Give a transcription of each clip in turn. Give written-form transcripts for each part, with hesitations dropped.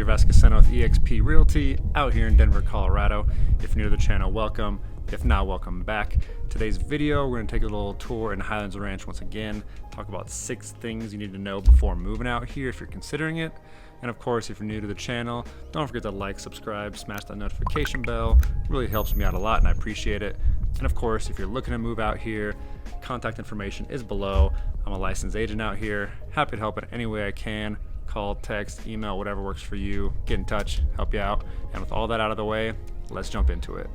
your Vascassenno with eXp Realty out here in Denver, Colorado. If you're new to the channel, welcome. If not, welcome back. Today's video, we're going to take a little tour in Highlands Ranch once again, talk about 6 things you need to know before moving out here if you're considering it. And of course, if you're new to the channel, don't forget to like, subscribe, smash that notification bell. It really helps me out a lot and I appreciate it. And of course, if you're looking to move out here, contact information is below. I'm a licensed agent out here, happy to help in any way I can. Call, text, email, whatever works for you. Get in touch, help you out. And with all that out of the way, let's jump into it.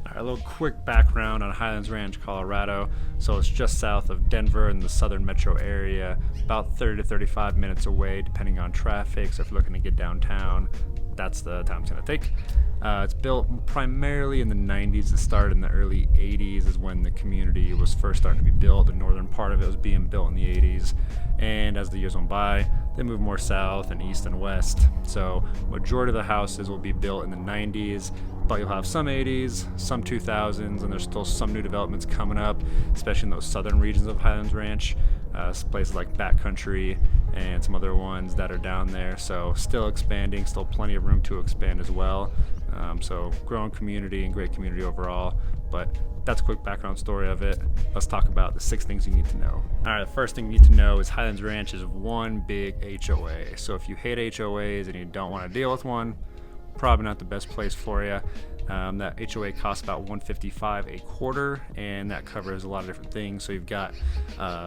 A little quick background on Highlands Ranch, Colorado. So it's just south of Denver in the southern metro area, about 30 to 35 minutes away depending on traffic. So if you're looking to get downtown, that's the time it's going to take. It's built primarily in the 90s. It started in the early 80s is when the community was first starting to be built. The northern part of it was being built in the 80s. And as the years went by, they moved more south and east and west. So majority of the houses will be built in the 90s, but you'll have some 80s, some 2000s, and there's still some new developments coming up, especially in those southern regions of Highlands Ranch. Places like Backcountry and some other ones that are down there. So still expanding, still plenty of room to expand as well. So growing community and great community overall, but that's a quick background story of it. Let's talk about the 6 things you need to know. All right, the first thing you need to know is Highlands Ranch is one big HOA. So if you hate HOAs and you don't want to deal with one, probably not the best place for you. That HOA costs about $155 a quarter, and that covers a lot of different things. So you've got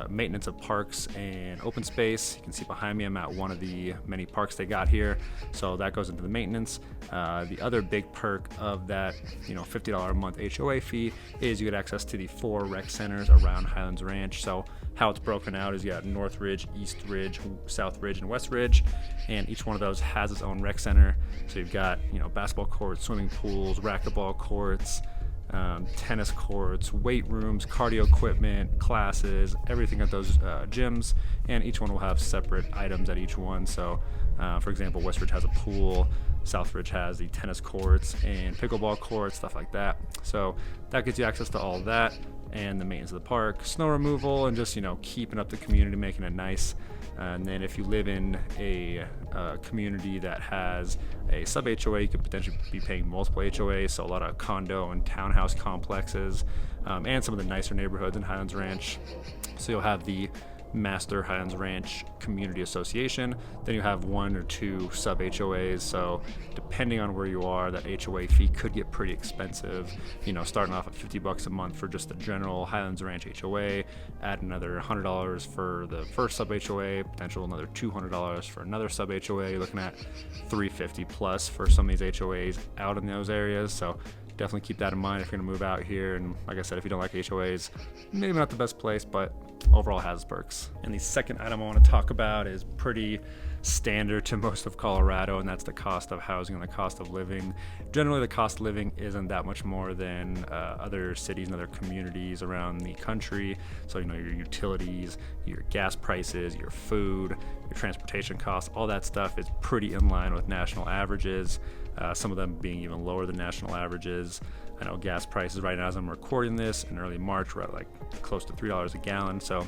maintenance of parks and open space. You can see behind me I'm at one of the many parks they got here, so that goes into the maintenance. The other big perk of that $50 a month HOA fee is you get access to the 4 rec centers around Highlands Ranch. So how it's broken out is you got North Ridge, East Ridge, South Ridge, and West Ridge, and each one of those has its own rec center. So you've got basketball courts, swimming pools, racquetball courts, tennis courts, weight rooms, cardio equipment, classes, everything at those gyms, and each one will have separate items at each one. So for example, West Ridge has a pool, South Ridge has the tennis courts and pickleball courts, stuff like that. So that gives you access to all of that, and the maintenance of the park, snow removal, and just keeping up the community, making it nice. And then if you live in a community that has a sub HOA, you could potentially be paying multiple HOAs, so a lot of condo and townhouse complexes, and some of the nicer neighborhoods in Highlands Ranch. So you'll have the Master Highlands Ranch Community Association, then you have 1 or 2 sub HOAs. So depending on where you are, that HOA fee could get pretty expensive, starting off at $50 a month for just the general Highlands Ranch HOA, add another $100 for the first sub HOA, potential another $200 for another sub HOA. You're looking at $350 plus for some of these HOAs out in those areas. So definitely keep that in mind if you're gonna move out here. And like I said, if you don't like HOAs, maybe not the best place, but overall has perks. And the second item I want to talk about is pretty standard to most of Colorado, and that's the cost of housing and the cost of living. Generally, the cost of living isn't that much more than other cities and other communities around the country. So your utilities, your gas prices, your food, your transportation costs, all that stuff is pretty in line with national averages. Some of them being even lower than national averages. I know gas prices right now as I'm recording this in early March, we're at like close to $3 a gallon. So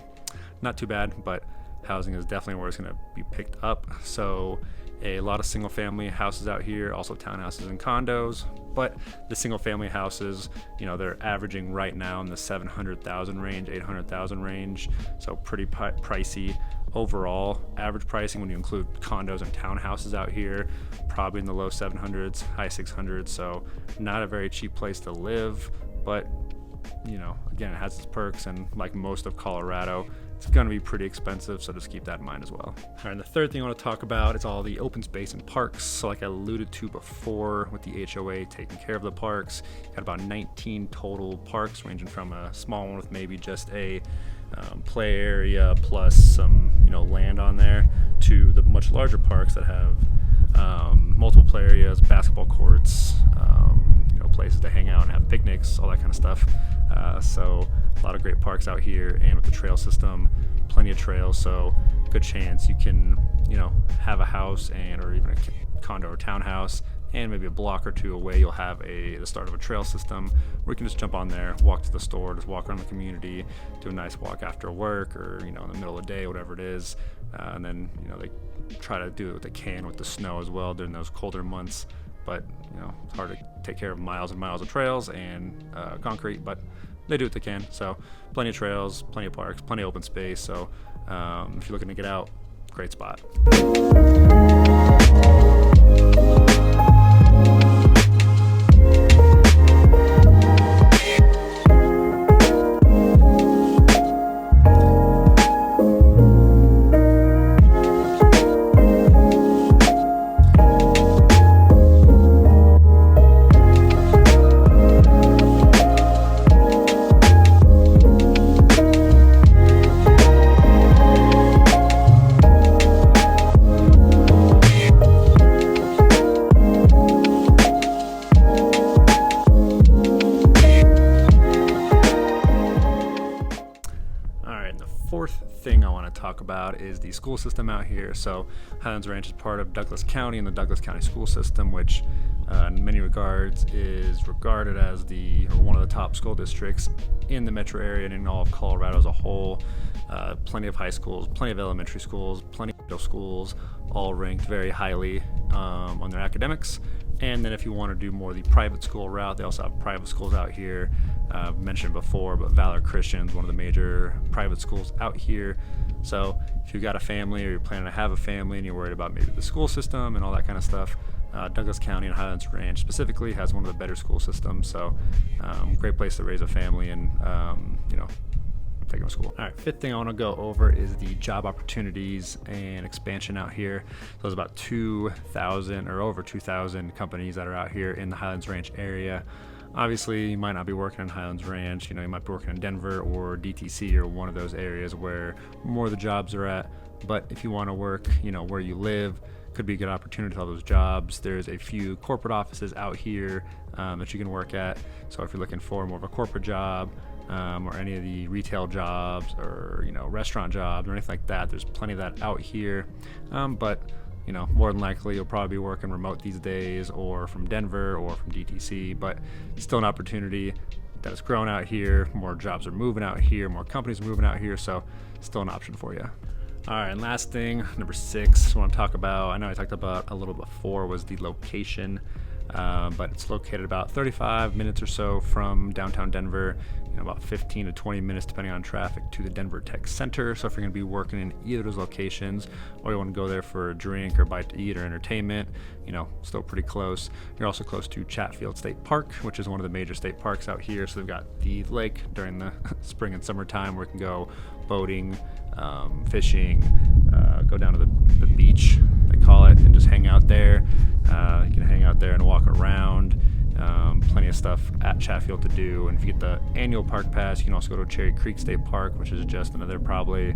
not too bad, but housing is definitely where it's going to be picked up. So a lot of single family houses out here, also townhouses and condos, but the single family houses, they're averaging right now in the 700,000 range, 800,000 range. So pretty pricey overall. Average pricing when you include condos and townhouses out here, probably in the low 700s, high 600s. So not a very cheap place to live, but again, it has its perks, and like most of Colorado, it's going to be pretty expensive, so just keep that in mind as well. All right, and the third thing I want to talk about is all the open space and parks. So like I alluded to before with the HOA taking care of the parks, got about 19 total parks, ranging from a small one with maybe just a play area plus some land on there, to the much larger parks that have multiple play areas, basketball courts, places to hang out and have picnics, all that kind of stuff. So a lot of great parks out here, and with the trail system, plenty of trails, so good chance you can have a house or even a condo or townhouse and maybe a block or two away you'll have the start of a trail system where you can just jump on there, walk to the store, just walk around the community, do a nice walk after work or in the middle of the day, whatever it is. And then they try to do what they can with the snow as well during those colder months. But it's hard to take care of miles and miles of trails and concrete, but they do what they can. So plenty of trails, plenty of parks, plenty of open space. So if you're looking to get out, great spot. Fourth thing I want to talk about is the school system out here. So Highlands Ranch is part of Douglas County and the Douglas County school system, which in many regards is regarded as one of the top school districts in the metro area and in all of Colorado as a whole. Plenty of high schools, plenty of elementary schools, plenty of middle schools, all ranked very highly on their academics. And then if you want to do more of the private school route, they also have private schools out here. I've mentioned before, but Valor Christian's one of the major private schools out here. So if you've got a family or you're planning to have a family and you're worried about maybe the school system and all that kind of stuff, Douglas County and Highlands Ranch specifically has one of the better school systems. So great place to raise a family and take them to school. All right, fifth thing I want to go over is the job opportunities and expansion out here. So there's about 2,000 or over 2,000 companies that are out here in the Highlands Ranch area. Obviously, you might not be working in Highlands Ranch. You might be working in Denver or DTC or one of those areas where more of the jobs are at. But if you want to work, where you live, could be a good opportunity to all those jobs. There's a few corporate offices out here that you can work at. So if you're looking for more of a corporate job, or any of the retail jobs or restaurant jobs or anything like that, there's plenty of that out here. But more than likely you'll probably be working remote these days or from Denver or from DTC, but still an opportunity that has grown out here. More jobs are moving out here, more companies are moving out here, so still an option for you. All right, and last thing, number 6, I want to talk about, I know I talked about a little before, was the location. But it's located about 35 minutes or so from downtown Denver, about 15 to 20 minutes depending on traffic to the Denver Tech Center. So if you're going to be working in either of those locations, or you want to go there for a drink or bite to eat or entertainment, still pretty close. You're also close to Chatfield State Park, which is one of the major state parks out here. So they've got the lake during the spring and summertime where you can go boating, fishing, go down to the beach, they call it, and just hang out there. You can hang out there and walk around. Plenty of stuff at Chatfield to do. And if you get the annual park pass, you can also go to Cherry Creek State Park, which is just another probably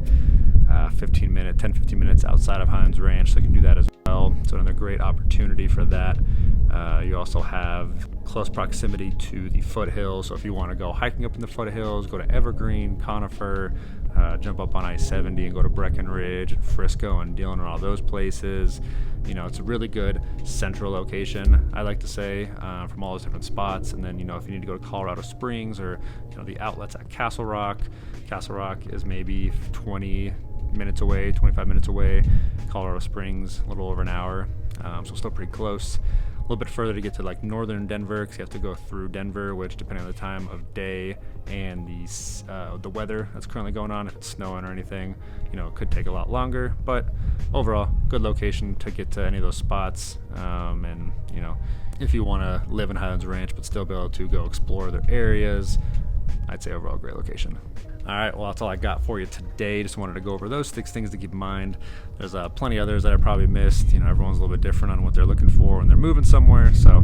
10-15 minutes outside of Highlands Ranch, so you can do that as well. So another great opportunity for that. You also have close proximity to the foothills, so if you want to go hiking up in the foothills, go to Evergreen, Conifer, jump up on I-70 and go to Breckenridge and Frisco and Dillon and all those places. It's a really good central location, I like to say, from all those different spots. And then, if you need to go to Colorado Springs or, the outlets at Castle Rock is maybe 20 minutes away, 25 minutes away. Colorado Springs, a little over an hour, so still pretty close. A little bit further to get to like northern Denver, because you have to go through Denver, which depending on the time of day and the weather that's currently going on, if it's snowing or anything, it could take a lot longer. But overall, good location to get to any of those spots. And if you want to live in Highlands Ranch but still be able to go explore other areas, I'd say overall great location. All right, well, that's all I got for you today. Just wanted to go over those 6 things to keep in mind. There's plenty others that I probably missed. Everyone's a little bit different on what they're looking for when they're moving somewhere. So,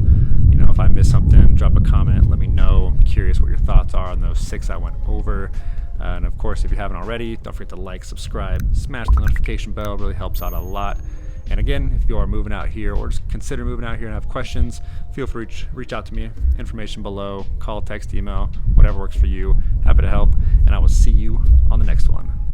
if I missed something, drop a comment, let me know. I'm curious what your thoughts are on those 6 I went over. And of course, if you haven't already, don't forget to like, subscribe, smash the notification bell. It really helps out a lot. And again, if you are moving out here or just consider moving out here and have questions, feel free to reach out to me. Information below, call, text, email, whatever works for you. Happy to help, and I will see you on the next one.